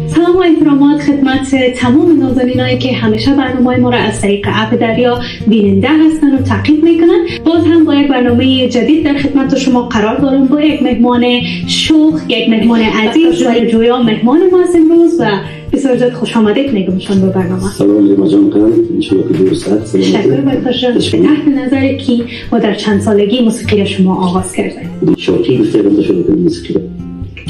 سلام و احترامات خدمت تمام نازنینایی که همیشه برنامه ما را از طریق اپ دریا بیننده هستن و تعقیب میکنن. باز هم با یک برنامه جدید در خدمت شما قرار دارم با یک مهمان شوخ، یک مهمان عزیز و جویا مهمان ما است امروز و بسیار زیاد خوش آمدید میگمشون به برنامه. سلام لیما جان قند انشالله که درست هست. تشکر بایداشتر. تحت نظر کی و در چند سالگی موسیقی شما آغاز کردید؟ شوقی گفتم شروع کردم موسیقی.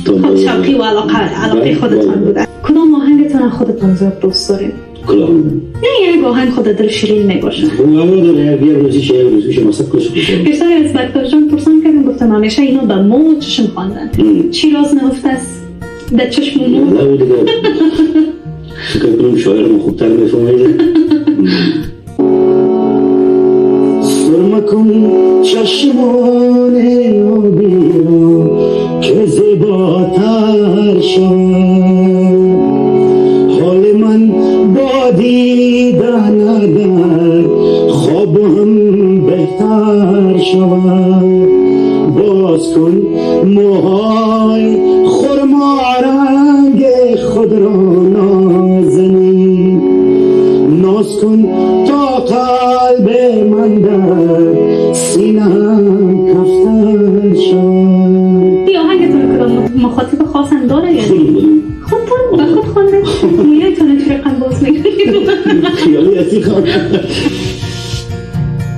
خب شوقی و علاقه خودتان بوده. کدام آهنگتان خودتان زیاد دوست دارید؟ کلام. نه یک آهنگ خود دل شیرین میباشه. اون داره بیا روزی شعر روزی شما سب کش کنید. بیشتر از بکتاجان پرسان کردم گفتم همیشه اینا به مو چشم خواندن. چی راز نهفته است در چشم مو؟ نه دیگه. فکر کنم شاعر ما خوبتر میفهمید. سرما کن چشمان آبی که زیباتر شد. حال من با دیدن اگر خوابم بهتر شود. باز کن موهای خرما رنگ خود را نازنین. ناز کن تا قلب من در سینه‌ام کفتر شد. این آهنگتون کدام مخاطب خاص هم داره یا خودتون به خود خونده؟ نیتونه چه رقم باز میکنید؟ خیالی هستی خواهد.